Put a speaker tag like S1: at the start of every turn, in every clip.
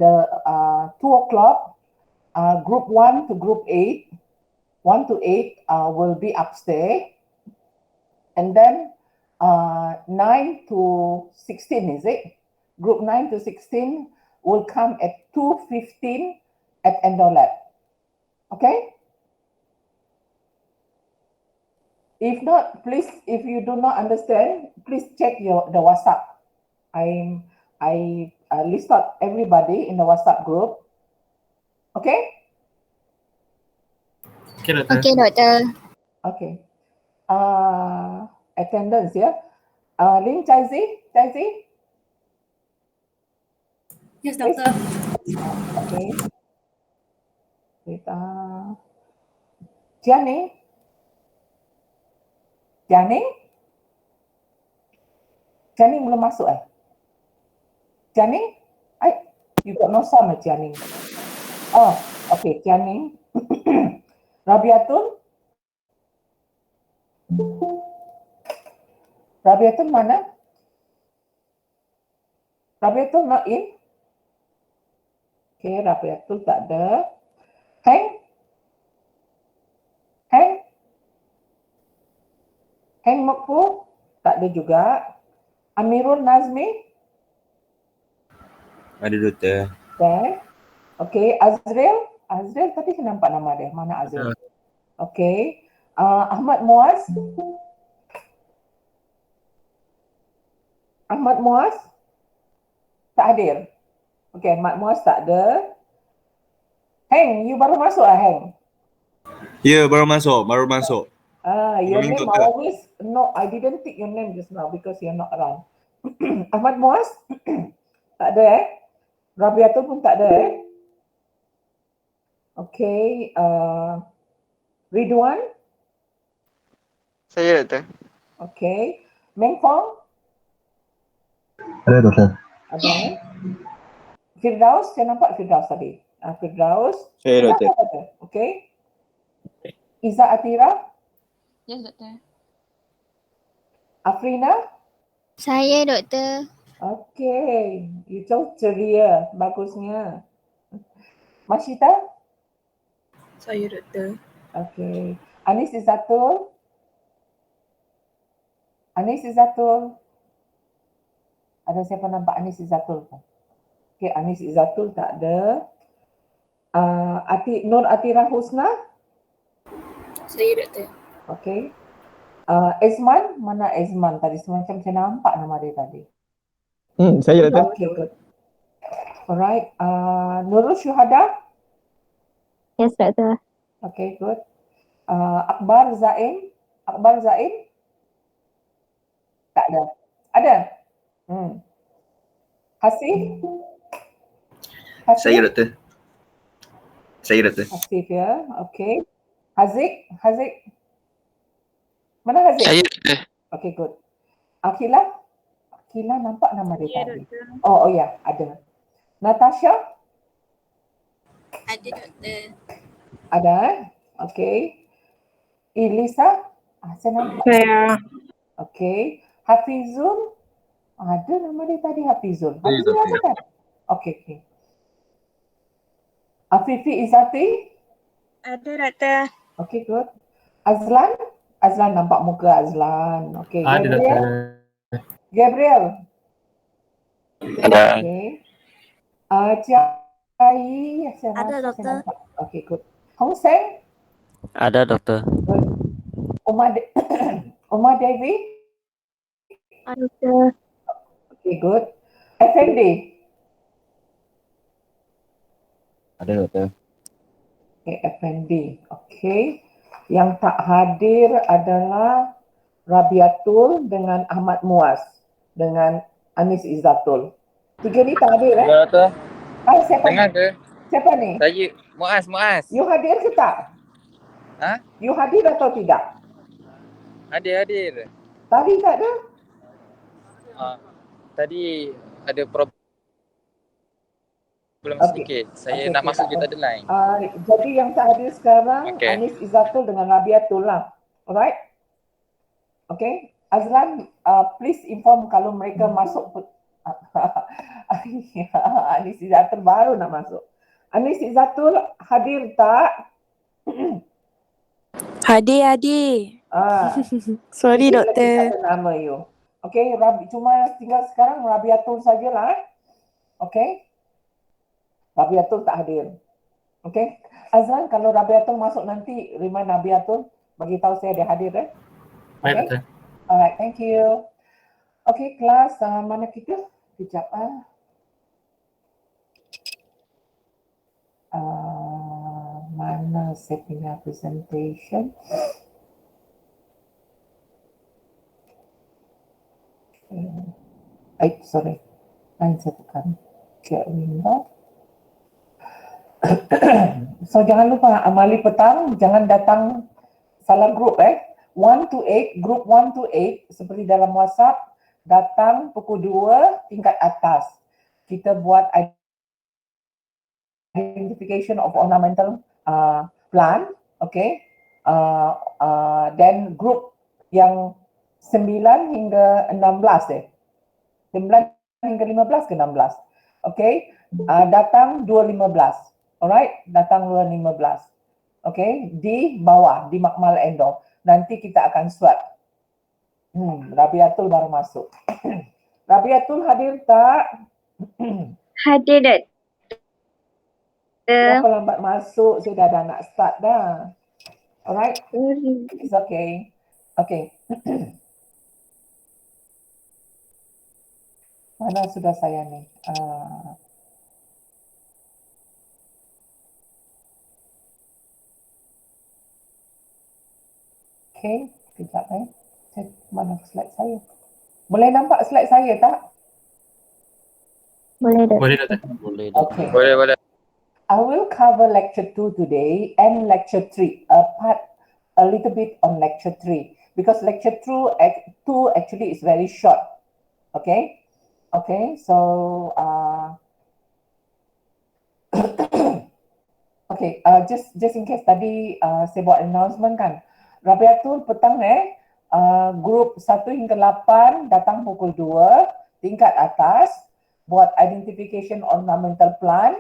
S1: 2 o'clock, group 1 to group 8, 1 to 8 will be upstairs, and then 9 to 16, is it? Group 9 to 16 will come at 2:15 at Endolab. Okay? If not, please, if you do not understand, please check the WhatsApp. I list out everybody in the WhatsApp group. Okay?
S2: Okay, Doktor.
S3: Okay, Doktor.
S1: Okay. Attendance, yeah. Lin Chaizi?
S4: Yes, Doctor.
S1: Okay. Wait, Jianing? Jianing belum masuk Jianing? You got no sound Jianing. Oh, okay, Jianing. Rabiatul mana? Rabiatul not in? Okay, Rabiatul tak ada. Heng Mokfu tak ada juga. Amirul Nazmi?
S5: Ada, Doktor.
S1: Okay, Azril tadi saya nampak nama dia. Mana Azril? Okay. Ahmad Muaz? Tak hadir. Okay, Ahmad Muaz tak ada. Heng, you baru masuk Heng?
S5: Ya, baru masuk.
S1: Your name always, no, I didn't take your name just now because you're not around. Ahmad Muaz? Tak ada Rabiatul pun tak ada Okay, Ridwan?
S6: Saya, Doktor.
S1: Okay. Meng Fong?
S7: Ada, Doktor.
S1: Ada. Firdaus, saya nampak Firdaus tadi. Firdaus.
S5: Saya, Doktor.
S1: Okay. Iza Atira?
S3: Yes, Doktor.
S1: Afrina?
S3: Saya, Doktor.
S1: Okay. Itu ceria. Bagusnya. Masita?
S4: Saya, Doktor.
S1: Okay. Anis Izzatul? Ada siapa nampak Anis Izzatul? Okay, Anis Izzatul tak ada. Nur Atira Husna?
S4: Saya, Doktor.
S1: Okay. Ezman? Mana Ezman tadi? Semacam saya nampak nama dia tadi.
S7: Saya, Doktor.
S1: Okay, good. Alright. Nurul Syuhada?
S8: Yes, Doktor.
S1: Okay, good. Akbar Zain? Tak ada. Ada? Hasif?
S5: Saya, Doktor.
S1: Hasif ya, okay. Haziq? Mana Haziq?
S6: Saya, Doktor.
S1: Okay, good. Akila nampak nama dia tadi. Oh ya, ada. Natasha?
S4: Ada, Doktor.
S1: Ada, okay. Elisa? Saya nampak.
S8: Saya.
S1: Okay. Hafizul? Ada nama dia tadi Hafizul. Hafizul ada kan? Okay. Afifi Izzati?
S8: Ada, Doktor.
S1: Okay, good. Azlan nampak muka Azlan. Okay.
S2: Ada, Doktor.
S1: Gabriel?
S6: Ada.
S1: Okay. Cai?
S4: Ada, Doktor.
S1: Okay, good. Hong Seng?
S9: Ada, Doktor.
S1: Good. Umar Devi?
S8: Ada, Doktor.
S1: Okay, good. Effendi?
S5: Ada, Doktor.
S1: Okay, Effendi. Okay. Yang tak hadir adalah Rabiatul dengan Ahmad Muaz dengan Anis Izzatul. Tiga ni tak hadir
S6: Ya, Doktor.
S1: Siapa
S6: Dengar
S1: ni?
S6: ke?
S1: Siapa ni?
S6: Saya, Muaz.
S1: You hadir ke tak? You hadir atau tidak?
S6: Hadir.
S1: Tadi tak ada?
S6: Tadi ada problem sedikit. Saya
S1: Okay,
S6: nak masuk je tak ada line.
S1: Jadi yang tak hadir sekarang
S6: Okay.
S1: Anis Izzatul dengan Rabiatul lah. Alright? Okay. Azlan, please inform kalau mereka masuk Anis Izzatul baru nak masuk. Anis Izzatul hadir tak?
S4: Hadir. Sorry,
S1: Sikit lagi
S4: doktor.
S1: tak ada nama you. Okay, cuma tinggal sekarang Rabiatul sajalah. Okay, Rabiatul tak hadir. Okay, Azlan, kalau Rabiatul masuk nanti, remind Rabiatul, bagi tahu saya dia hadir.
S2: Baik,
S1: Okay,
S2: doktor.
S1: alright, thank you. Okay, kelas mana kita? Kejap mana saya punya presentation? Sorry. Lain saya tekan share window. So jangan lupa amali petang, jangan datang salah grup 1 to 8, group 1 to 8 seperti dalam WhatsApp, datang pukul 2 tingkat atas. Kita buat identification of ornamental plant, okay? Dan group yang 9 hingga 16 9 hingga 15 ke 16. Okay, datang 2.15. Alright, datang 2.15. Okay, di bawah, di Makmal Endo. Nanti kita akan swab. Rabiatul baru masuk. Rabiatul hadir tak?
S8: Hadir, doktor.
S1: Kenapa lambat masuk? Saya dah nak start dah. Alright,
S8: Sorry.
S1: it's okay. Okay. Mana sudah saya ni? Okay, sekejap mana slide saya? Boleh nampak slide saya tak?
S8: Boleh, doktor.
S2: Boleh, doktor.
S5: Boleh.
S1: Okay.
S6: Boleh.
S1: I will cover lecture 2 today and lecture 3, a little bit on lecture 3 because lecture 2 actually is very short. Okay? Okay, so okay, just in case tadi saya buat announcement kan. Rabiatul petang grup 1 hingga 8 datang pukul 2 tingkat atas buat identification ornamental plant.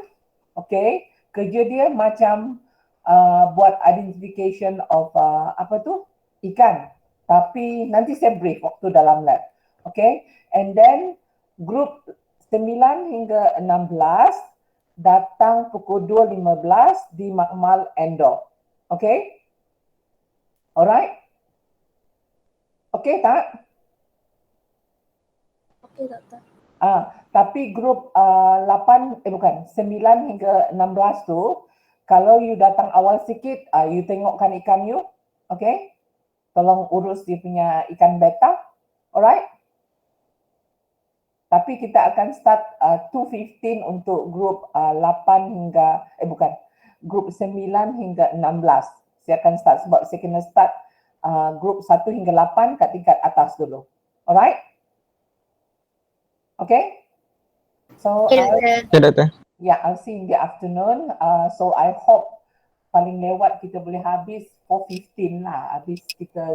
S1: Okay, kerja dia macam buat identification of ikan. Tapi nanti saya brief waktu dalam lab. Okay, and then group 9 hingga 16 datang pukul 2.15 di Makmal Endo. Okay? Alright? Okay tak?
S4: Okay, doktor.
S1: Tapi grup 9 hingga 16 tu, kalau you datang awal sikit, you tengokkan ikan you. Okay? Tolong urus dia punya ikan beta. Alright? Tapi kita akan start 2.15 untuk grup 8 hingga, grup 9 hingga 16. Saya akan start sebab saya kena start grup 1 hingga 8 kat tingkat atas dulu. Alright? Okay? So,
S3: Okay, doktor.
S7: Ya, doktor.
S1: I'll see in the afternoon. So, I hope paling lewat kita boleh habis 4.15 lah. Habis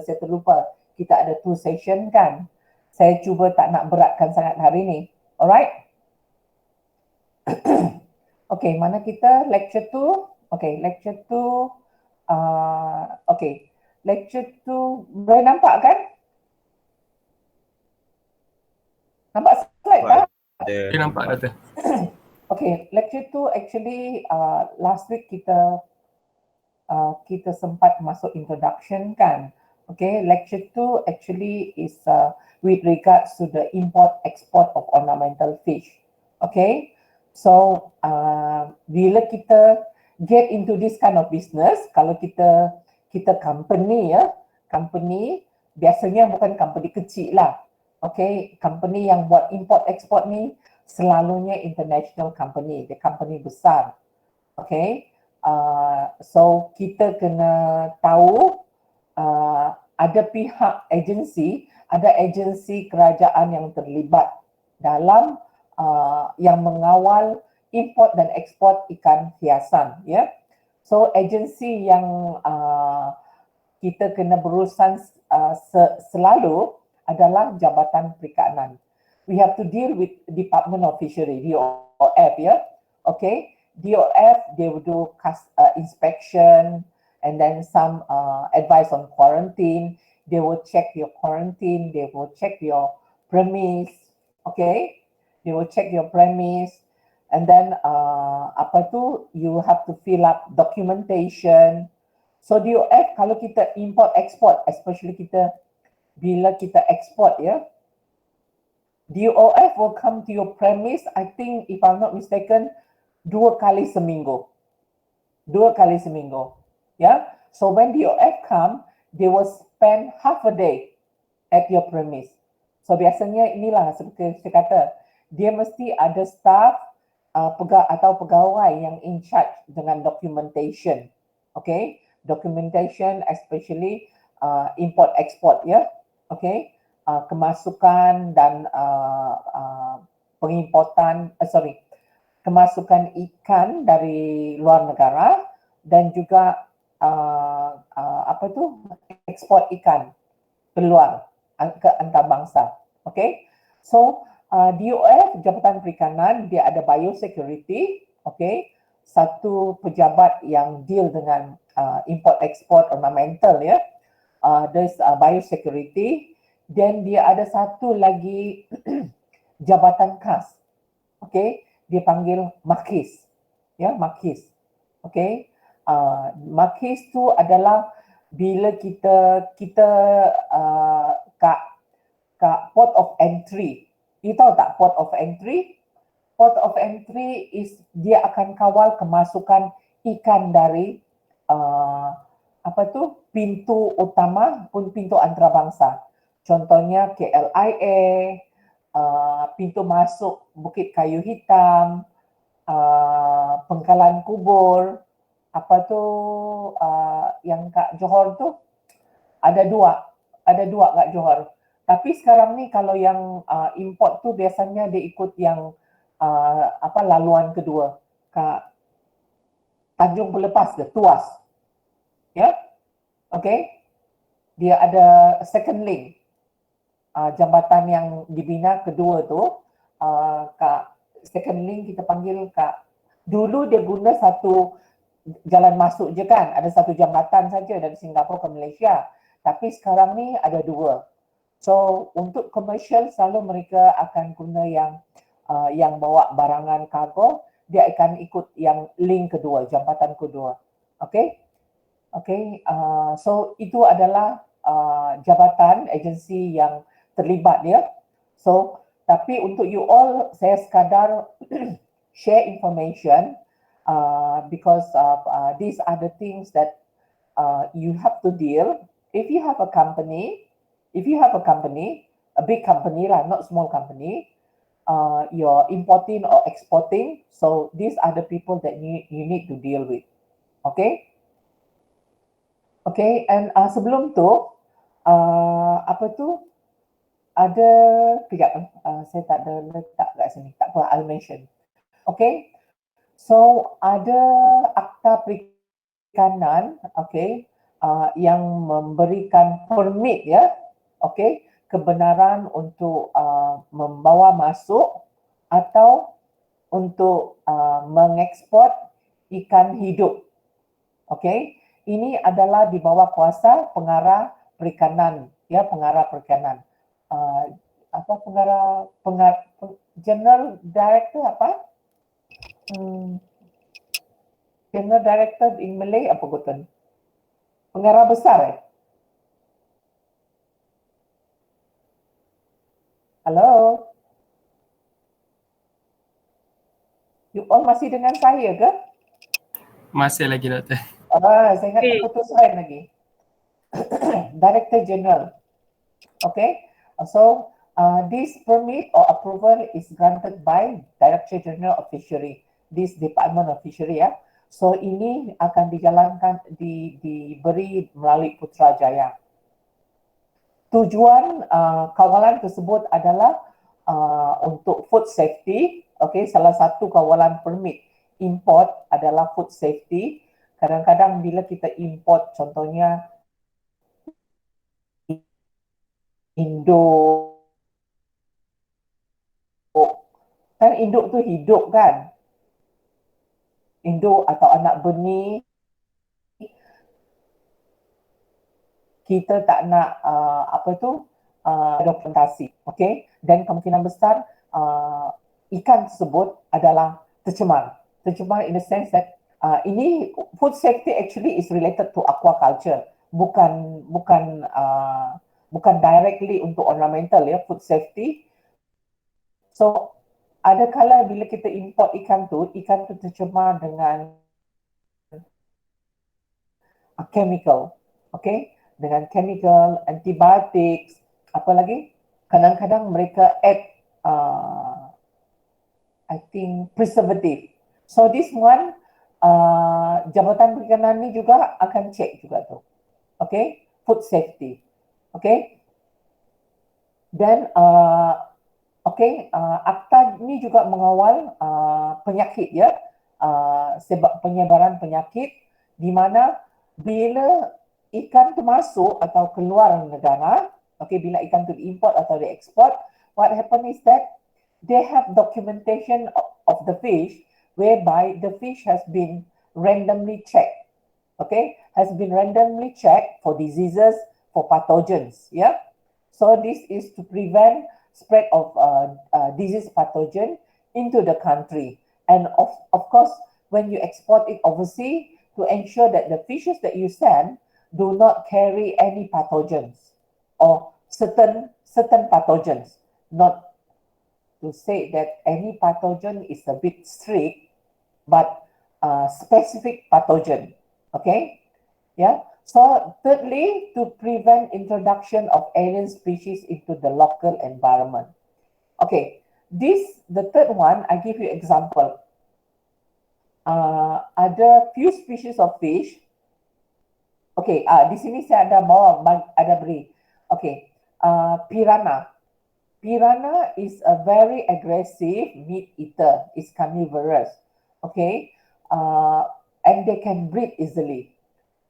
S1: saya terlupa kita ada 2 session kan. Saya cuba tak nak beratkan sangat hari ni. Alright? Okay, mana kita? Lecture 2. Okay, lecture 2. Okay, lecture 2. Boleh nampak kan? Nampak slide tak?
S2: Boleh nampak, doktor.
S1: Okay, lecture 2 actually last week kita sempat masuk introduction kan. Okay, lecture 2 actually is with regards to the import-export of ornamental fish. Okay, so bila kita get into this kind of business, kalau kita company company biasanya bukan company kecil lah. Okay, company yang buat import-export ni selalunya international company, the company besar. Okay, so kita kena tahu ada pihak agensi, ada agensi kerajaan yang terlibat dalam yang mengawal import dan ekspor ikan hiasan. So agensi yang kita kena berurusan selalu adalah Jabatan Perikanan. we have to deal with Department of Fishery, DOF, yeah? Okay, DOF, they will do inspection, and then some advice on quarantine. They will check your quarantine, they will check your premise, okay? They will check your premise, and then you have to fill up documentation. So DOF, kalau kita import export, especially bila kita export, ya, DOF will come to your premise, I think if I'm not mistaken, 2 kali seminggu. 2 kali seminggu. Yeah. So when DOF come, they will spend half a day at your premise. So biasanya inilah seperti saya kata, dia mesti ada staff pegawai yang in charge dengan documentation. Okay, documentation especially import export, ya. Okay, kemasukan dan pengimportan, kemasukan ikan dari luar negara dan juga ekspor ikan keluar ke antarabangsa. Okay, so DOF, Jabatan Perikanan, dia ada biosecurity, okay, satu pejabat yang deal dengan import export ornamental, ya. There's biosecurity, dan dia ada satu lagi jabatan khas, okay, dia panggil Makis, ya, Makis, okay. Makis tu adalah bila kita kat port of entry. You tahu tak port of entry? Port of entry is dia akan kawal kemasukan ikan dari pintu utama pun pintu antarabangsa. Contohnya KLIA, pintu masuk Bukit Kayu Hitam, Pengkalan Kubur, yang kat Johor tu ada dua kat Johor. Tapi sekarang ni kalau yang import tu biasanya dia ikut yang laluan kedua kat Tanjung Pelepas ke Tuas. Ya. Okay. Dia ada second link. Jambatan yang dibina kedua tu kat second link kita panggil kat, dulu dia guna satu jalan masuk je kan, ada satu jambatan saja dari Singapura ke Malaysia. Tapi sekarang ni ada dua. So untuk komersial selalu mereka akan guna yang bawa barangan kargo, dia akan ikut yang link kedua, jambatan kedua. Okay? Okay, so itu adalah jabatan agensi yang terlibat, ya. So tapi untuk you all, saya sekadar share information because these are the things that you have to deal. If you have a company, a big company lah, not small company, you're importing or exporting, so these are the people that you need to deal with. Okay? Okay, and sebelum tu, ada, saya tak ada letak kat sini, tak apa, I'll mention. Okay, so ada Akta Perikanan, okay, yang memberikan permit, ya, okay, kebenaran untuk membawa masuk atau untuk mengekspor ikan hidup. Okay, ini adalah di bawah kuasa pengarah perikanan, ya, pengarah perikanan. General Director apa? General Director in Malay apa betul? Pengarah besar, Halo? You all masih dengan saya ke?
S2: Masih lagi, Doktor.
S1: Saya ingat terputus lagi. Director General. Okay. So this permit or approval is granted by Director General of Fishery, this Department of Fishery, ya. So ini akan dijalankan, diberi melalui Putrajaya. Tujuan kawalan tersebut adalah untuk food safety. Okay, salah satu kawalan permit import adalah food safety. Kadang-kadang bila kita import, contohnya Indo Kan induk tu hidup kan. Induk atau anak benih. Kita tak nak dokumentasi. Okay. Dan kemungkinan besar ikan tersebut adalah tercemar. Tercemar in the sense that ini food safety actually is related to aquaculture. Bukan directly untuk ornamental ya, food safety. So ada kala bila kita import ikan tu tercemar dengan chemical, okay? Dengan chemical, antibiotics, apa lagi? Kadang-kadang mereka add, I think, preservative. So this one, Jabatan Perikanan ni juga akan check juga tu, okay? Food safety, okay? Dan Akta ni juga mengawal penyakit ya, sebab penyebaran penyakit di mana bila ikan tu masuk atau keluar negara, okay, bila ikan tu diimport atau diekspor, what happen is that they have documentation of the fish whereby the fish has been randomly checked, okay, has been randomly checked for diseases, for pathogens, yeah. So this is to prevent spread of disease pathogen into the country. And of course, when you export it overseas, to ensure that the fishes that you send do not carry any pathogens or certain pathogens. Not to say that any pathogen is a bit strict, but specific pathogen. Okay, yeah. So thirdly, to prevent introduction of alien species into the local environment. Okay, the third one, I give you example. Ada few species of fish. Okay, di sini saya ada beri. Okay, piranha. Piranha is a very aggressive meat eater. It's carnivorous. Okay, and they can breed easily.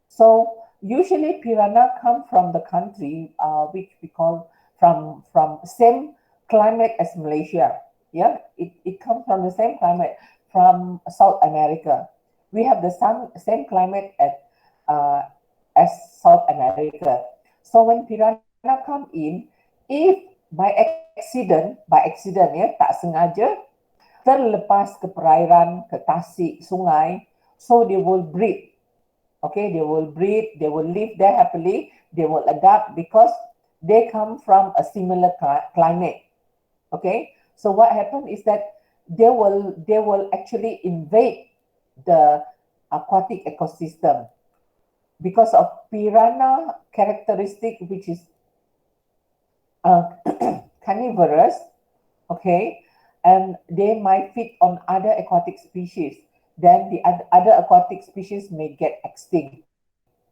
S1: So usually piranha come from the country which we call from same climate as Malaysia. Yeah, it comes from the same climate from South America. We have the same climate as South America. So when piranha come in, if by accident ya, tak sengaja terlepas ke perairan, ke tasik, sungai, so they will breed. Okay, they will breed, they will live there happily, they will adapt because they come from a similar climate. Okay, so what happened is that they will actually invade the aquatic ecosystem because of piranha characteristic, which is carnivorous, okay, and they might feed on other aquatic species. Then the other aquatic species may get extinct.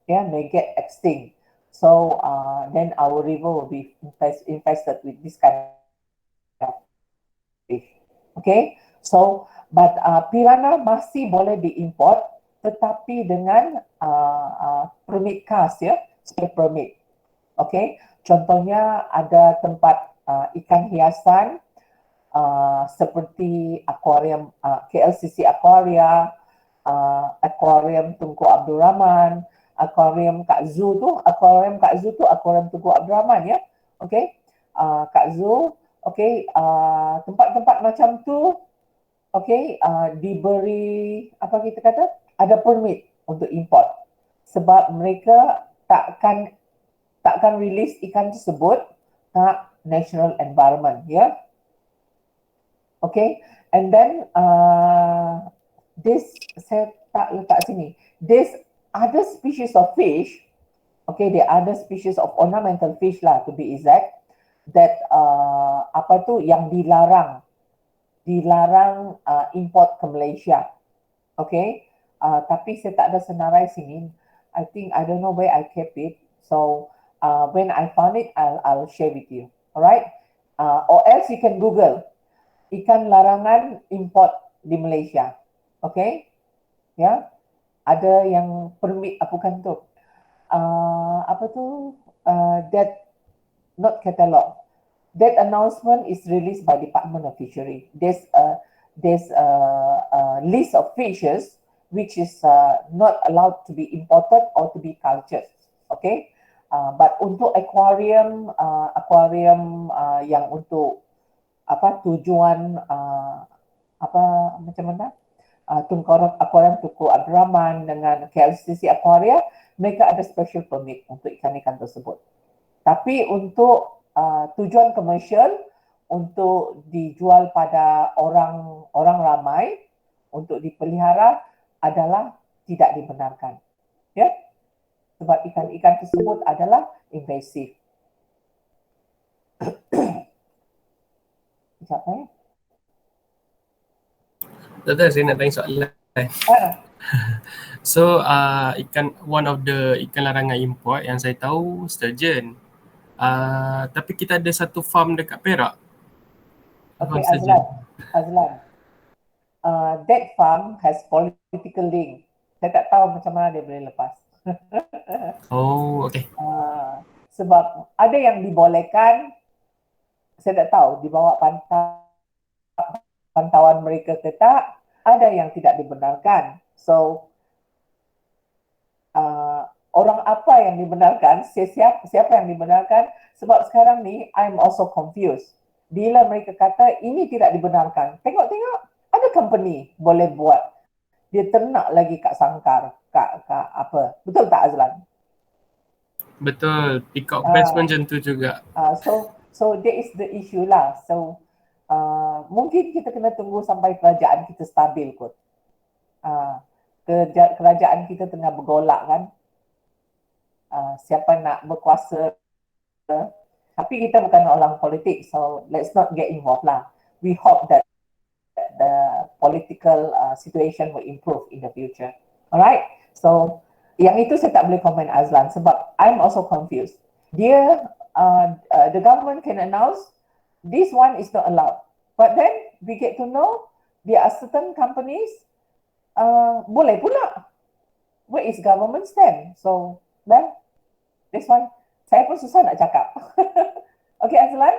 S1: Yeah, may get extinct. So then our river will be infested with this kind of fish. Okay, so but piranha masih boleh diimport, tetapi dengan permit khas ya, special permit. Okay, contohnya ada tempat ikan hiasan seperti akuarium KLCC Aquaria, akuarium Tunku Abdul Rahman, akuarium Kak Zu tu, akuarium Tunku Abdul Rahman ya. Okay, Kak Zu. Okay, tempat-tempat macam tu, okay, diberi apa kita kata, ada permit untuk import sebab mereka takkan release ikan tersebut ke national environment, ya. Yeah? Okay, and then this saya tak letak sini. This other species of fish, okay, the other species of ornamental fish lah to be exact, that yang dilarang import ke Malaysia. Okay, tapi saya tak ada senarai sini. I think I don't know where I kept it. So when I found it, I'll share with you. Alright, or else you can Google ikan larangan import di Malaysia. Okay, ya, yeah? Ada yang permit bukan tu. That not catalog. That announcement is released by Department of Fishery. There's a list of fishes which is not allowed to be imported or to be cultured. Okay, but untuk aquarium yang untuk tujuan macam mana? Tengkorak Aquarium Tuku Abdurrahman dengan KLCC Aquaria, mereka ada special permit untuk ikan-ikan tersebut. Tapi untuk tujuan komersial, untuk dijual pada orang ramai, untuk dipelihara adalah tidak dibenarkan. Ya? Sebab ikan-ikan tersebut adalah invasif. Siapa ya?
S2: Doktor, saya nak tanya soalan. So, one of the ikan larangan import yang saya tahu sturgeon. Tapi kita ada satu farm dekat Perak.
S1: Okay, Azlan. That farm has political link. Saya tak tahu macam mana dia boleh lepas.
S2: Oh, okay.
S1: Sebab ada yang dibolehkan, saya tak tahu di bawah pantauan mereka ke tak, ada yang tidak dibenarkan. So, orang apa yang dibenarkan, siapa yang dibenarkan, sebab sekarang ni I'm also confused. Bila mereka kata ini tidak dibenarkan, tengok ada company boleh buat, dia ternak lagi kat sangkar, kat apa, betul tak Azlan?
S2: Betul, peacock bass pun macam tu juga.
S1: So that is the issue lah. So mungkin kita kena tunggu sampai kerajaan kita stabil kot. Kerajaan kita tengah bergolak kan. Siapa nak berkuasa. Tapi kita bukan orang politik, so let's not get involved lah. We hope that the political situation will improve in the future. Alright, so yang itu saya tak boleh komen Azlan sebab I'm also confused. The government can announce this one is not allowed, but then we get to know there are certain companies boleh pula. Where is government stand? So then that's why saya pun susah nak cakap. Okay Azlan?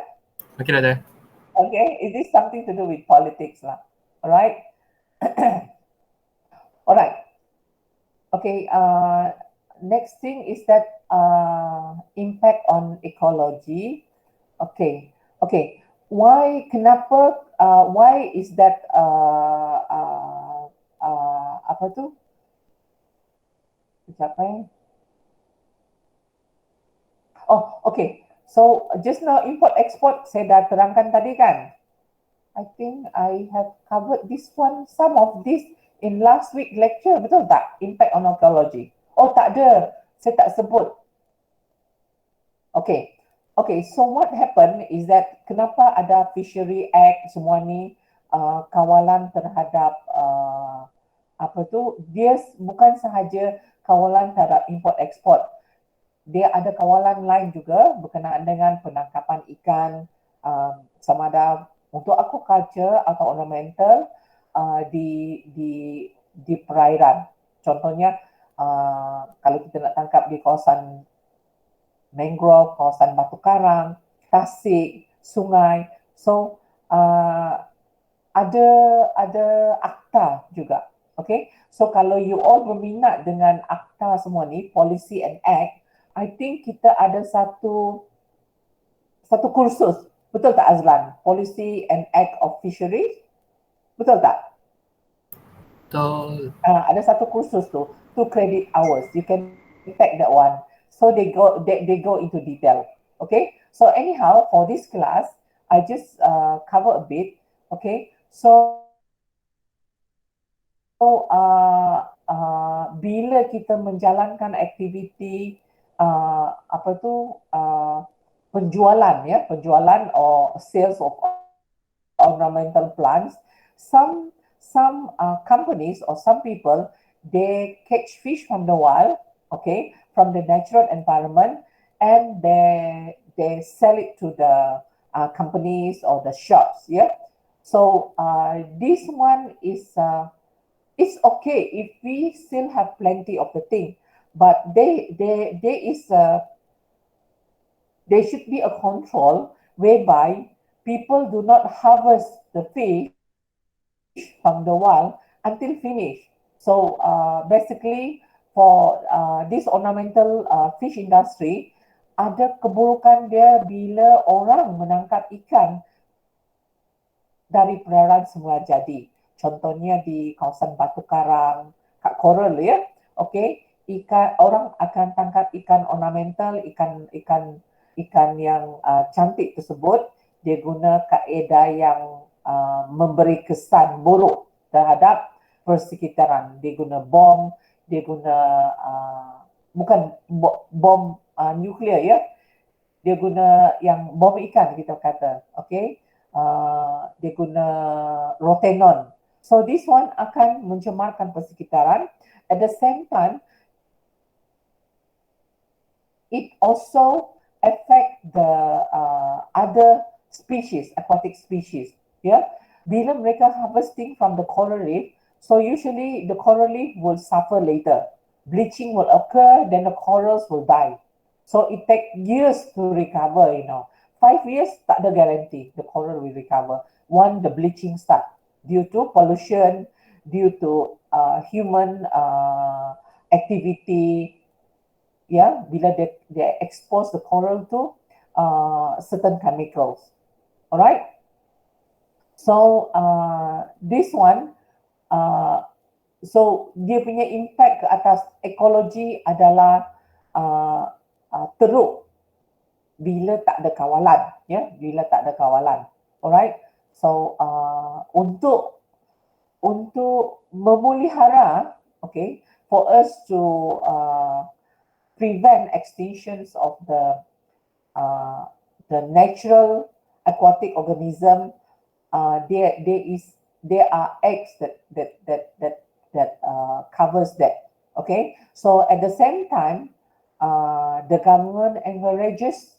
S2: Okay, Doktor.
S1: Okay, is this something to do with politics lah? Alright. Alright. Okay, next thing is that impact on ecology. Okay. Why is that apa tu? Siapa? Oh, okay. So just now import-export saya dah terangkan tadi kan. I think I have covered this one, some of this in last week lecture, betul tak? Impact on ecology. Oh tak ada, saya tak sebut. Okay, so what happened is that kenapa ada Fishery Act semua ni, kawalan terhadap dia bukan sahaja kawalan terhadap import-export. Dia ada kawalan lain juga berkenaan dengan penangkapan ikan, sama ada untuk aquaculture atau ornamental di perairan. Contohnya kalau kita nak tangkap di kawasan mangrove, kawasan batu karang, tasik, sungai. So ada akta juga. Okay, so kalau you all berminat dengan akta semua ni, policy and act, I think kita ada satu kursus, betul tak Azlan? Policy and Act of Fisheries, betul tak?
S2: Betul.
S1: Ada satu kursus tu, 2 credit hours. You can take that one. So they go into detail. Okay. So anyhow, for this class, I just cover a bit. Okay. So bila kita menjalankan aktiviti penjualan or sales of ornamental plants, some companies or some people, they catch fish from the wild, okay, from the natural environment, and they sell it to the companies or the shops. Yeah, so this one is it's okay if we still have plenty of the thing, but there should be a control whereby people do not harvest the fish from the wild until finish. So basically for this ornamental fish industry, ada keburukan dia bila orang menangkap ikan dari perairan semula jadi. Contohnya di kawasan Batu Karang, kat Coral ya. Okey, orang akan tangkap ikan ornamental, ikan yang cantik tersebut, dia guna kaedah yang memberi kesan buruk terhadap persekitaran. Dia guna bom, dia guna bukan bom nuklear ya. Dia guna yang bom ikan kita kata. Okey. Dia guna rotenon. So this one akan mencemarkan persekitaran. At the same time, it also affect the other species, aquatic species. Yeah, bila mereka harvesting from the coral reef, so usually the coral reef will suffer later. Bleaching will occur, then the corals will die. So it takes years to recover. 5 years tak ada guarantee the coral will recover. One, the bleaching start due to pollution, due to human activity. Yeah, bila they expose the coral to certain chemicals. Alright. So this one, so dia punya impact ke atas ekologi adalah teruk bila tak ada kawalan, ya, bila tak ada kawalan. Alright. So untuk memelihara, okay, for us to prevent extinctions of the natural aquatic organism, there are acts that covers that. Okay, so at the same time, the government encourages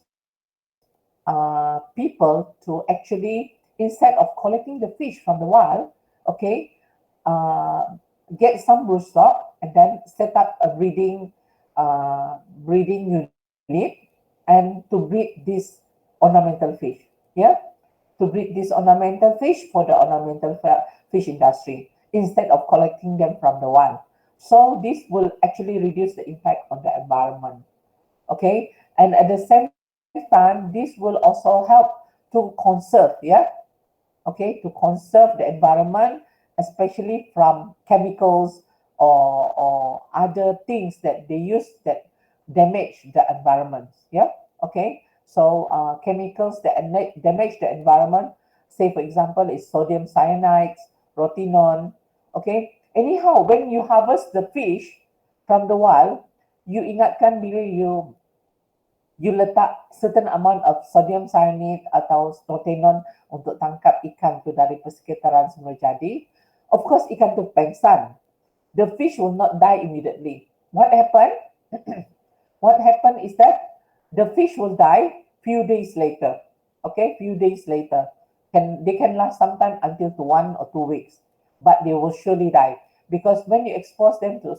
S1: people to actually, instead of collecting the fish from the wild, okay, get some broodstock and then set up a breeding unit and to breed this ornamental fish. Yeah, to breed this ornamental fish for the ornamental fish industry instead of collecting them from the wild. So this will actually reduce the impact on the environment. Okay, and at the same time, this will also help to conserve, yeah, okay, to conserve the environment, especially from chemicals or other things that they use that damage the environment. Yeah, okay. So chemicals that damage the environment, say for example, is sodium cyanide, rotenone. Okay. Anyhow, when you harvest the fish from the wild, you ingatkan bila you letak certain amount of sodium cyanide atau rotenone untuk tangkap ikan tu dari persekitaran semula jadi. Of course, ikan tu pengsan. The fish will not die immediately. What happened? What happened is that the fish will die few days later. Okay, few days later. They can last sometime until to 1 or 2 weeks, but they will surely die because when you expose them to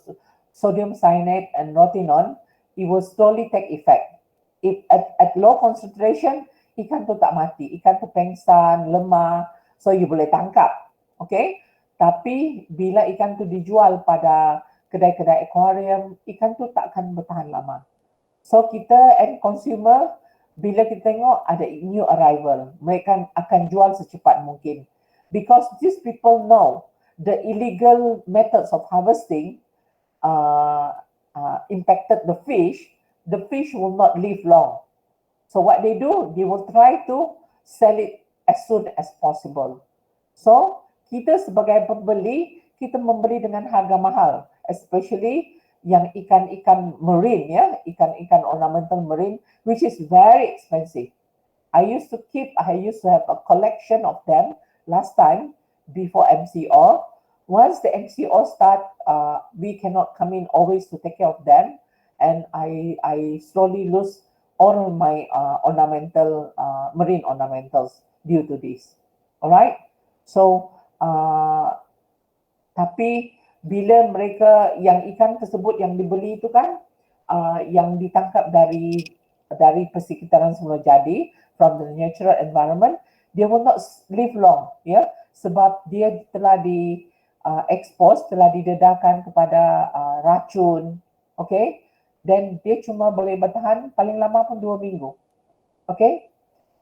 S1: sodium cyanide and rotenone, it will slowly take effect. If at low concentration, ikan tu tak mati, ikan tu pengsan, lemah, so you boleh tangkap. Okay, tapi bila ikan tu dijual pada kedai-kedai aquarium, ikan tu tak akan bertahan lama. So kita and consumer, bila kita tengok ada new arrival, mereka akan jual secepat mungkin. Because these people know the illegal methods of harvesting impacted the fish will not live long. So what they do, they will try to sell it as soon as possible. So kita sebagai pembeli, kita membeli dengan harga mahal, especially yang ikan-ikan marine, ya, ikan-ikan ornamental marine, which is very expensive. I used to have a collection of them last time before MCO. Once the MCO start, we cannot come in always to take care of them, and I slowly lose all my ornamental marine ornamentals due to this. Alright, so tapi bila mereka yang ikan tersebut yang dibeli itu kan yang ditangkap dari persekitaran semula jadi, from the natural environment, they will not live long, ya, sebab dia telah di expose, telah didedahkan kepada racun, okay, dan dia cuma boleh bertahan paling lama pun 2 minggu, okay.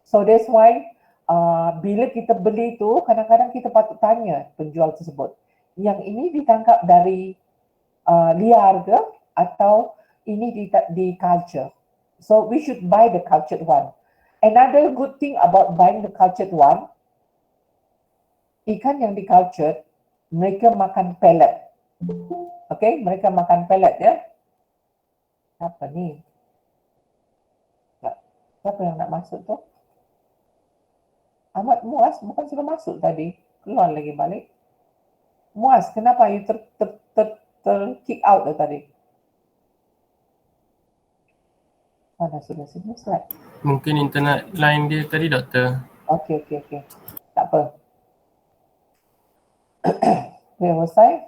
S1: So that's why bila kita beli tu, kadang-kadang kita patut tanya penjual tersebut, yang ini ditangkap dari liar ke atau ini di culture. So we should buy the cultured one. Another good thing about buying the cultured one, ikan yang di cultured, mereka makan pellet. Okay, mereka makan pellet, ya. Apa ni? Siapa yang nak masuk tu? Ahmad Muaz bukan sudah masuk tadi? Keluar lagi balik. Muaz, kenapa you kick out tadi? Mana sudah sini slide?
S2: Mungkin internet line dia tadi, Doktor.
S1: Okay. Tak apa. Where was I?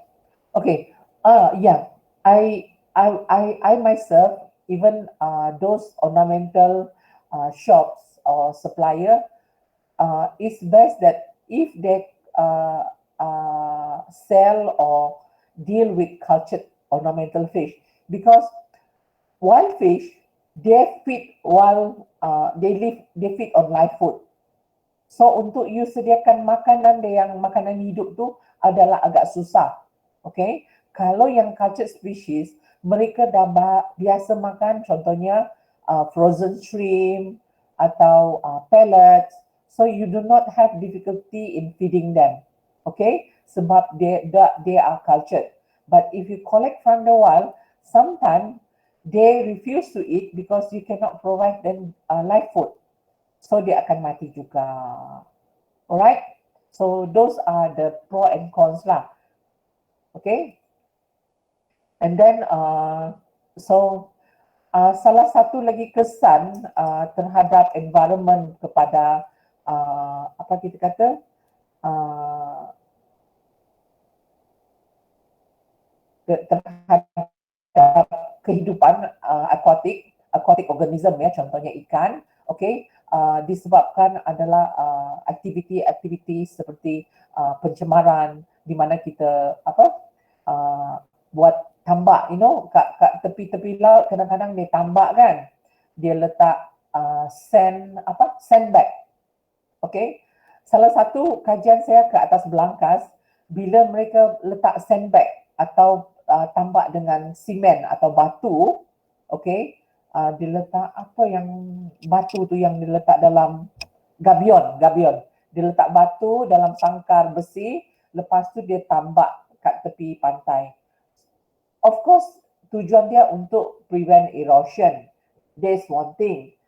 S1: Okay. Yeah. I myself, even those ornamental shops or supplier, it's best that if they sell or deal with cultured ornamental fish, because wild fish, they feed they feed on live food. So untuk you sediakan makanan dia yang makanan hidup tu adalah agak susah. Okay, kalau yang cultured species, mereka dah biasa makan contohnya frozen shrimp atau pellets, so you do not have difficulty in feeding them. Okay, sebab they are cultured. But if you collect from the wild, sometimes they refuse to eat because you cannot provide them live food. So dia akan mati juga. Alright? So those are the pro and cons lah. Okay? And then salah satu lagi kesan terhadap environment kepada apa kita kata terhadap kehidupan aquatic organism, ya, contohnya ikan, okay, disebabkan adalah aktiviti seperti pencemaran, di mana kita buat tambak, you know, kat tepi-tepi laut kadang-kadang dia tambak kan, dia letak sandbag, okay. Salah satu kajian saya ke atas Belangkas, bila mereka letak sandbag atau tambak dengan simen atau batu, okay, diletak apa yang batu tu yang diletak dalam gabion, diletak batu dalam sangkar besi, lepas tu dia tambak kat tepi pantai. Of course, tujuan dia untuk prevent erosion, that's one thing.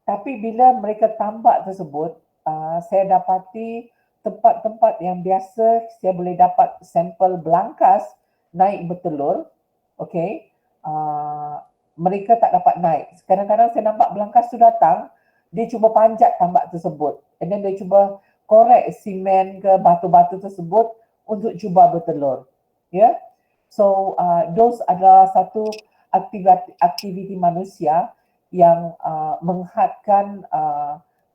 S1: Tapi bila mereka tambak tersebut, saya dapati tempat-tempat yang biasa saya boleh dapat sampel Belangkas naik bertelur, okay, mereka tak dapat naik. Kadang-kadang saya nampak Belangkas tu datang, dia cuba panjat tambak tersebut, and then dia cuba korek simen ke batu-batu tersebut untuk cuba bertelur, ya. Yeah? So those adalah satu aktiviti manusia yang menghadkan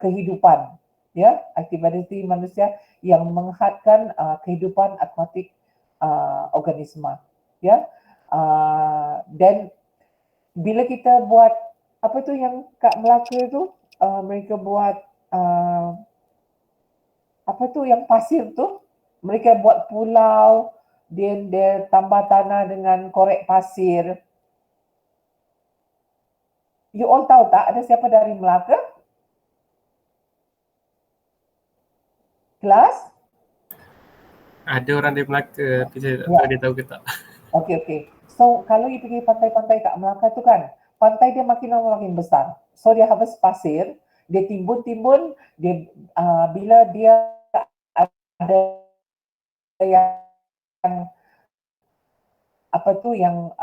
S1: kehidupan, ya, aktiviti manusia yang menghadkan kehidupan akuatik organisma, ya. Dan bila kita buat apa tu yang kat Melaka tu, mereka buat apa tu yang pasir tu, mereka buat pulau, dia tambah tanah dengan korek pasir. You all tahu tak ada siapa dari Melaka? Kelas?
S2: Ada orang dari Melaka, tapi saya tak tahu dia tahu ke tak.
S1: Okay. So kalau you pergi pantai-pantai kat Melaka tu kan, pantai dia makin lama makin besar. So dia harvest pasir, dia timbun, dia bila dia ada yang apa tu yang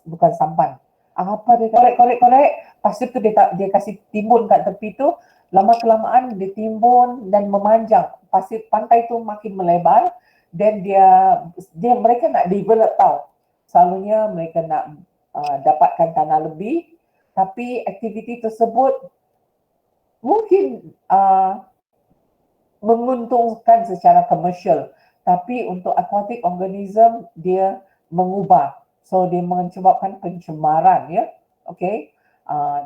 S1: bukan sampan. Apa dia korek, pasir tu dia kasih timbun kat tepi tu, lama kelamaan dia timbun dan memanjang. Pasir pantai tu makin melebar, dan mereka nak develop tau. Selalunya mereka nak dapatkan tanah lebih, tapi aktiviti tersebut mungkin menguntungkan secara komersial, tapi untuk aquatic organism dia mengubah, so dia menyebabkan pencemaran, ya. Okay.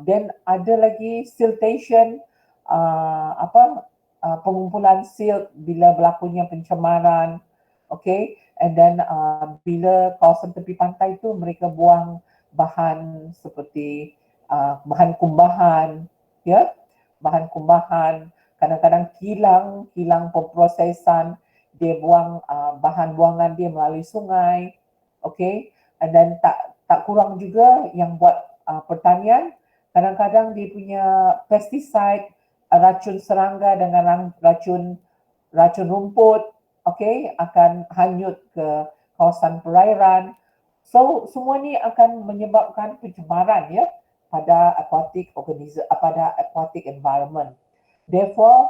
S1: Then ada lagi siltation, pengumpulan silt bila berlakunya pencemaran, okay. And then bila kawasan tepi pantai tu mereka buang bahan seperti bahan kumbahan, ya, bahan kumbahan, kadang-kadang kilang pemprosesan, dia buang bahan buangan dia melalui sungai, okay. And then tak kurang juga yang buat pertanian, kadang-kadang dia punya pesticide, racun serangga dengan racun rumput, okay, akan hanyut ke kawasan perairan. So semua ni akan menyebabkan pencemaran, ya, pada aquatic organism, pada aquatic environment. Therefore,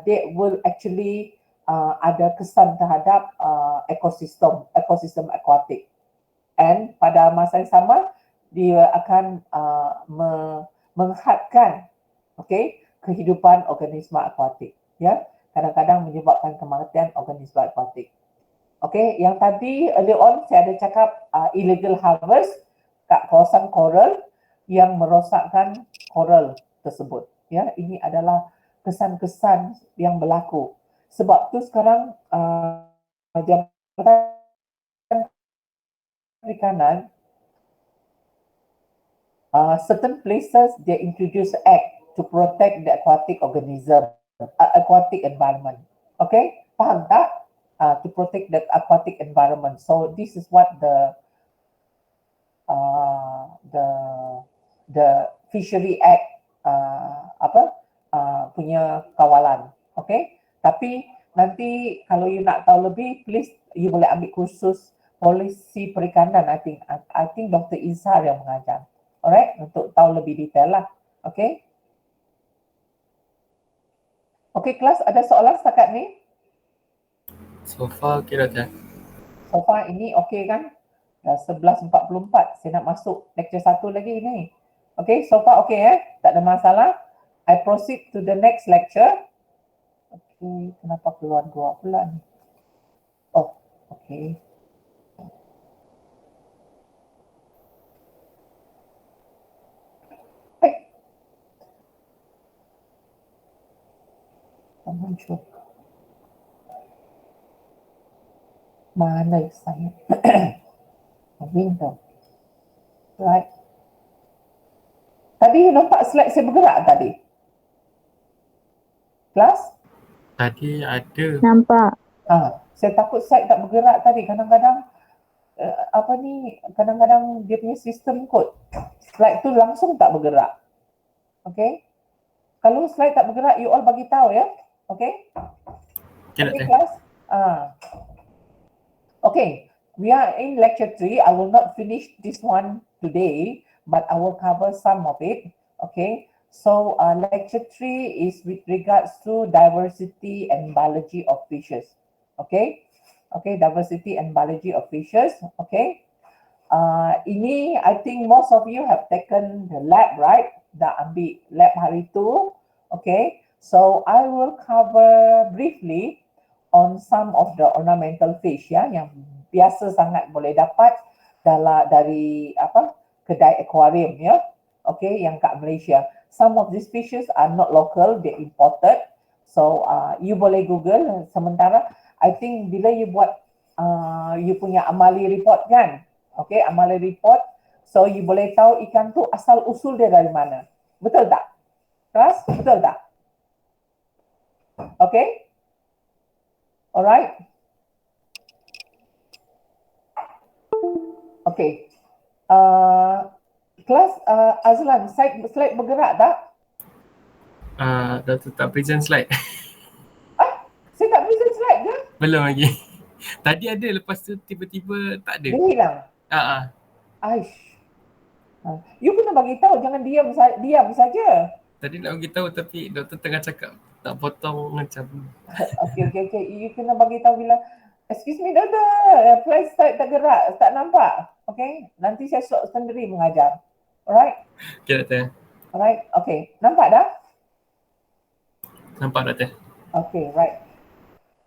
S1: they will actually ada kesan terhadap ekosistem aquatic. And pada masa yang sama, dia akan menghadkan, okay, kehidupan organisma akuatik, ya, kadang-kadang menyebabkan kematian organisma akuatik. Okay, yang tadi earlier on saya ada cakap illegal harvest kat kawasan koral yang merosakkan koral tersebut, ya. Ini adalah kesan-kesan yang berlaku. Sebab tu sekarang Jabatan Perikanan, certain places they introduce act to protect the aquatic organism, aquatic environment. Okay, faham tak? To protect the aquatic environment. So this is what the Fishery Act punya kawalan. Okay, tapi nanti kalau you nak tahu lebih, please you boleh ambil kursus polisi perikanan. I think Dr. Izhar yang mengajar. Alright, untuk tahu lebih detail lah. Okay. Okay, kelas, ada soalan setakat ni?
S2: So far kira kan?
S1: So far ini okay kan? Dah 11.44, saya nak masuk lecture 1 lagi ni. Okay, so far okay tak ada masalah. I proceed to the next lecture. Okay, kenapa keluar pula ni? Oh, okay. Muncul. Mana saya? Window. Right. Tadi nampak slide saya bergerak tadi? Kelas?
S2: Tadi ada.
S4: Nampak.
S1: Saya takut slide tak bergerak tadi. Kadang-kadang kadang-kadang dia punya sistem kot. Slide tu langsung tak bergerak. Okay? Kalau slide tak bergerak, you all bagi tahu, ya. Okay? Okay, class? Okay, we are in lecture 3. I will not finish this one today, but I will cover some of it. Okay, so lecture 3 is with regards to diversity and biology of fishes. Okay, diversity and biology of fishes. Okay, ini I think most of you have taken the lab, right? Dah ambil lab hari tu. Okay, so I will cover briefly on some of the ornamental fish, ya, yang biasa sangat boleh dapat dari kedai aquarium, ya. Okay, yang kat Malaysia. Some of these fishes are not local, they imported. So you boleh Google. Sementara I think bila you buat you punya amali report kan, okay, amali report, so you boleh tahu ikan tu asal usul dia dari mana. Betul tak? Kelas, betul tak? Okay? Alright? Okay. Kelas, Azlan, slide bergerak tak?
S2: Dah tak present slide.
S1: Saya tak present slide ke?
S2: Belum lagi. Tadi ada, lepas tu tiba-tiba tak ada.
S1: Dia hilang? Aish. You kena bagi tahu, jangan diam saja.
S2: Tadi nak bagi tahu tapi doktor tengah cakap tak potong macam.
S1: Okay. You kena bagi tahu bila, excuse me doktor, slide tak gerak, tak nampak. Okay, nanti saya sendiri mengajar. Alright?
S2: Okay, doktor.
S1: Alright, okay. Nampak dah?
S2: Nampak, doktor.
S1: Okay, right.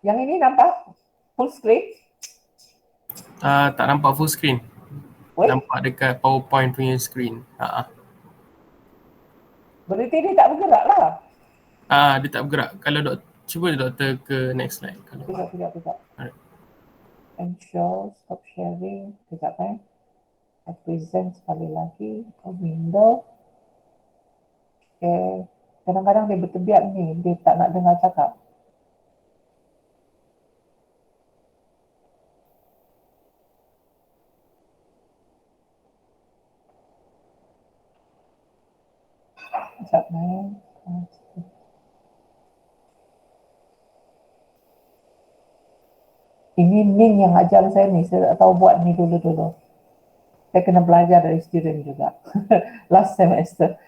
S1: Yang ini nampak? Full screen?
S2: Tak nampak full screen.
S1: Wait,
S2: Nampak dekat PowerPoint punya screen.
S1: berarti dia tak bergerak lah.
S2: Dia tak bergerak. Kalau cuba doktor ke next slide. Kalau
S1: Sekejap.
S2: Alright.
S1: And show, stop sharing. Sekejap I present sekali lagi. Window. Okay. Kadang-kadang dia bertebiat ni. Dia tak nak dengar cakap. Sekejap Ini Ning yang ajar saya ni. Saya tak tahu buat ni dulu. Saya kena belajar dari student juga. Last semester.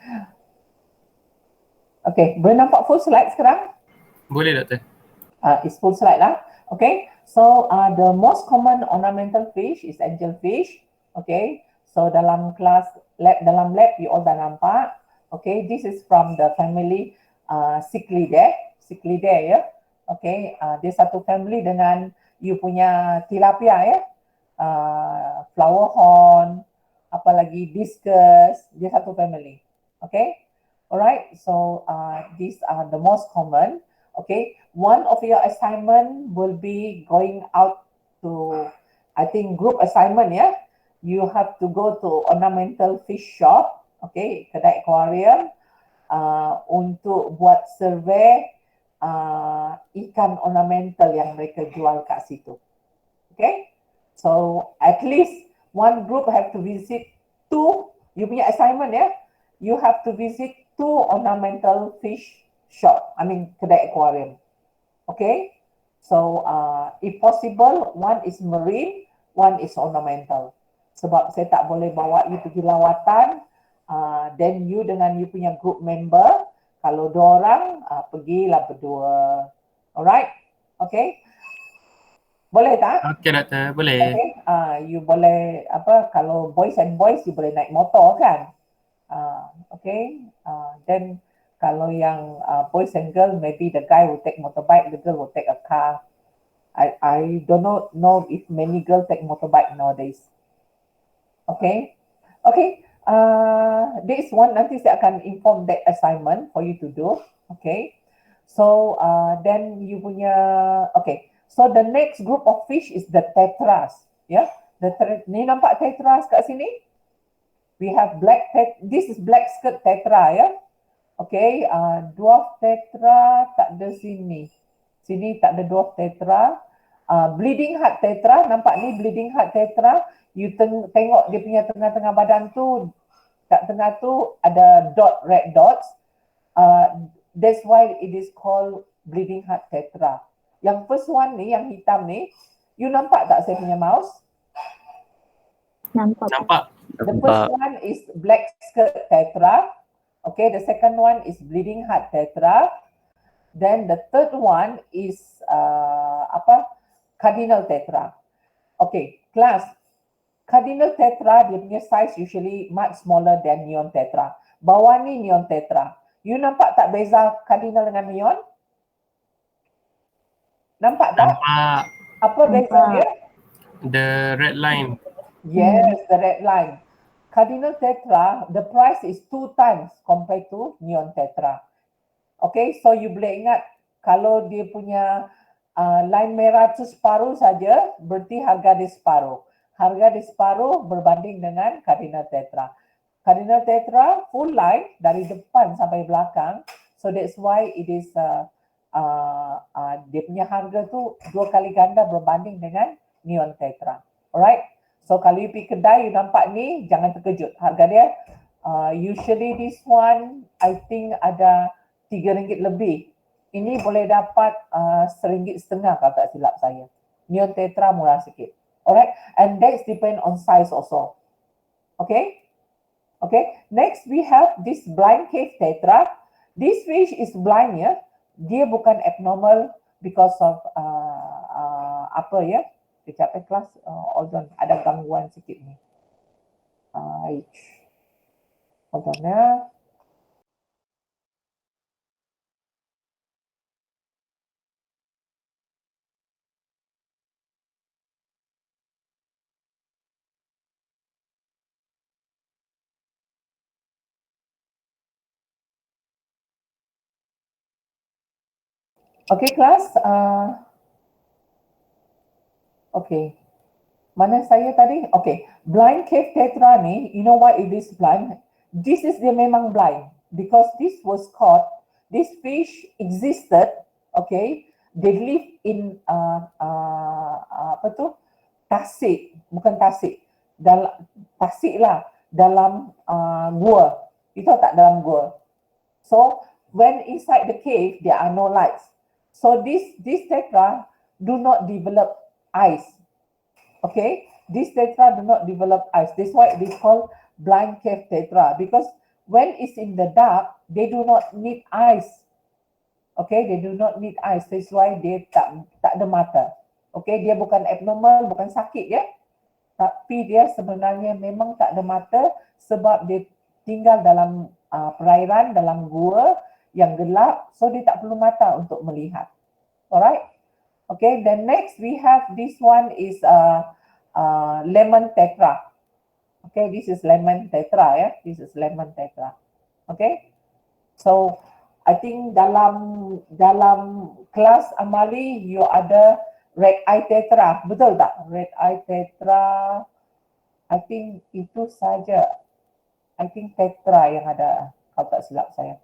S1: Okay, boleh nampak full slide sekarang?
S2: Boleh, doktor.
S1: It's full slide lah. Okay, so the most common ornamental fish is angelfish. Okay, so dalam dalam lab you all dah nampak. Okay, this is from the family Cichlidae ya. Okay, dia satu family dengan you punya tilapia ya. Flower horn, apalagi discus, dia satu family. Okay. Alright, so these are the most common. Okay, one of your assignment will be going out to, I think, group assignment ya. You have to go to ornamental fish shop, okay, kedai aquarium, untuk buat survey ikan ornamental yang mereka jual kat situ. Okay, so at least one group have to visit 2. You punya assignment ya. You have to visit 2 ornamental fish shop. I mean kedai aquarium. Okay. So if possible, one is marine, one is ornamental. Sebab saya tak boleh bawa you pergi lawatan. Then you dengan you punya group member, kalau 2 orang, pergilah berdua. Alright. Okay. Boleh tak?
S2: Okay, doktor. Boleh.
S1: Okay. You boleh kalau boys and boys you boleh naik motor kan? Okay. Then kalau yang boys and girl, maybe the guy will take motorbike, the girl will take a car. I don't know if many girls take motorbike nowadays. Okay. Okay. This one nanti saya akan inform that assignment for you to do. Okay. So then you punya, okay. So the next group of fish is the tetras. Yeah. Ni nampak tetras kat sini? We have this is black skirt tetra ya. Okay, dwarf tetra tak ada sini. Sini tak ada dwarf tetra. Bleeding heart tetra, nampak ni bleeding heart tetra. You tengok dia punya tengah-tengah badan tu, kat tengah tu ada red dots. That's why it is called bleeding heart tetra. Yang first one ni, yang hitam ni, you nampak tak saya punya mouse?
S2: Nampak.
S1: The first one is black skirt tetra. Okay, the second one is bleeding heart tetra. Then the third one is cardinal tetra. Okay, class. Cardinal tetra dia punya size usually much smaller than neon tetra. Bawah ni neon tetra. You nampak tak beza cardinal dengan neon? Nampak tak?
S2: Nampak.
S1: Apa beza dia?
S2: The red line.
S1: Yes, the red line. Cardinal tetra, the price is 2 times compared to neon tetra. Okay, so you boleh ingat kalau dia punya line merah tu separuh saja, berarti harga dia separuh. Harga dia separuh berbanding dengan cardinal tetra. Cardinal tetra full line dari depan sampai belakang, so that's why it is dia punya harga tu 2 kali ganda berbanding dengan neon tetra. Alright. So kalau you pergi kedai, you nampak ni, jangan terkejut. Harga dia, usually this one, I think ada RM3 lebih. Ini boleh dapat RM1.50 kalau tak silap saya. Neon tetra murah sikit. Alright, and that's depend on size also. Okay? Okay, next we have this blind cave tetra. This fish is blind ya. Dia bukan abnormal because of Kejap kelas, hold on, ada gangguan sikit ni. Hold on ya. Okay, kelas. Okay. Mana saya tadi? Okay. Blind cave tetra ni, you know why it is blind? This is dia memang blind because this was caught. This fish existed. Okay. They live in apa tu? Tasik, bukan tasik. Dalam tasik lah, dalam gua. Itu tak dalam gua. So when inside the cave there are no lights. So this tetra do not develop eyes. Okay, this tetra do not develop eyes. That's why it is called blind cave tetra, because when it's in the dark, they do not need eyes. Okay, they do not need eyes. That's why dia tak ada mata. Okay, dia bukan abnormal, bukan sakit ya. Tapi dia sebenarnya memang tak ada mata sebab dia tinggal dalam perairan, dalam gua yang gelap, so dia tak perlu mata untuk melihat. Alright. Okay, then next we have this one is lemon tetra. Okay, this is lemon tetra ya. This is lemon tetra. Okay. So I think dalam kelas amali you ada red eye tetra, betul tak? Red eye tetra. I think itu saja. I think tetra yang ada, kalau tak silap saya.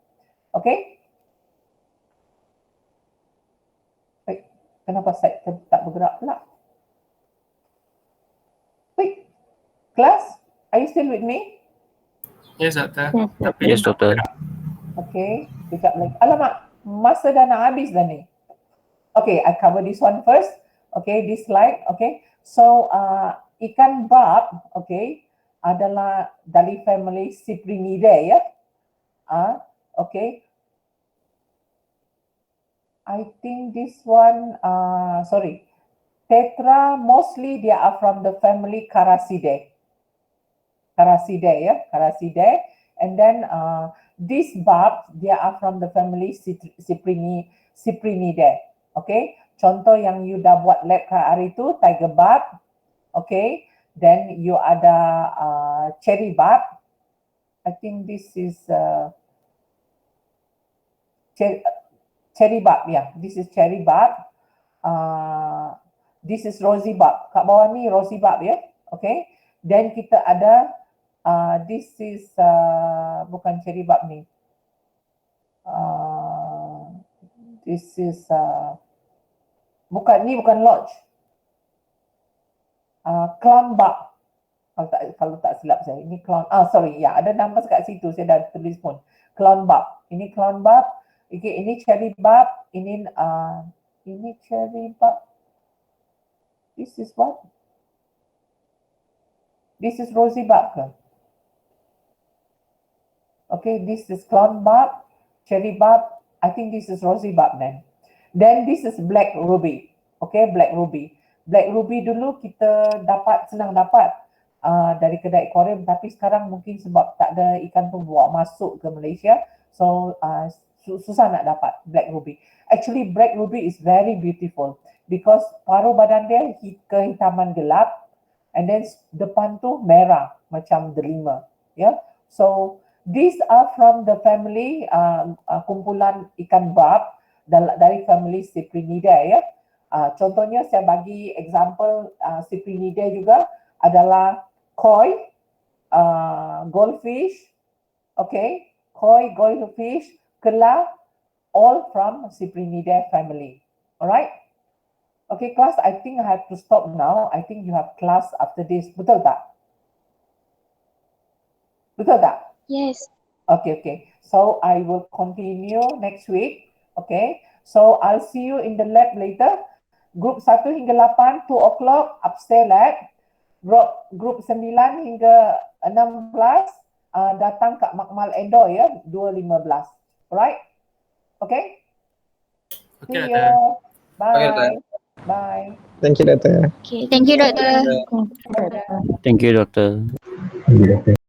S1: Okay. Kenapa saya tak bergerak pula? Wait, class, are you still with me?
S2: Yes, Doktor. Tapi
S5: Yes, Doktor.
S1: Okay, sekejap lagi. Alamak, masa dah nak habis dah ni. Okay, I cover this one first. Okay, this slide. Okay, so ikan bab, okay, adalah dari family Cyprinidae ya. Okay. I think this one, sorry, tetra mostly they are from the family Carassidae. Carassidae, yeah, Carassidae. And then these barbs, they are from the family Cyprinidae. Okay, contoh yang you dah buat lab hari itu, tiger barb. Okay, then you ada cherry barb. I think this is cherry barb, yeah. This is cherry barb. This is rosy barb. Kat bawah ni rosy barb, ya. Okay. Then kita ada this is bukan cherry barb ni. This is bukan lodge. Clown barb. Kalau tak silap saya. Ini clown. Sorry, ya, ada nama kat situ. Saya dah tulis pun. Clown barb. Ini clown barb. Okay, ini cherry barb, ini cherry barb. This is what? This is rosy barb ke? Okay, this is clown barb, cherry barb. I think this is rosy barb then. Then this is black ruby. Okay, black ruby. Black ruby dulu kita senang dapat dari kedai aquarium, tapi sekarang mungkin sebab tak ada ikan tu bawa masuk ke Malaysia, so susah nak dapat black ruby. Actually, black ruby is very beautiful because paruh badan dia kehitaman gelap and then depan tu merah macam delima. Yeah. So these are from the family kumpulan ikan barb dari family Cyprinidae. Ya. Contohnya saya bagi example Cyprinidae juga adalah koi, goldfish, okay, koi, goldfish, kela, all from Cyprinidae family. Alright? Okay, class, I think I have to stop now. I think you have class after this. Betul tak? Betul tak?
S3: Yes.
S1: Okay. So I will continue next week. Okay. So I'll see you in the lab later. Group 1 hingga 8, 2 o'clock, upstairs lab. Group 9 hingga 16, datang kat Makmal Edo ya, 2.15. Alright? Okay?
S2: Okay,
S1: See
S2: Doktor.
S1: you. Bye.
S6: Okay, Doktor.
S1: Bye.
S7: Thank you, Doktor.
S3: Okay, thank you, Doktor.
S5: Thank you, Doktor.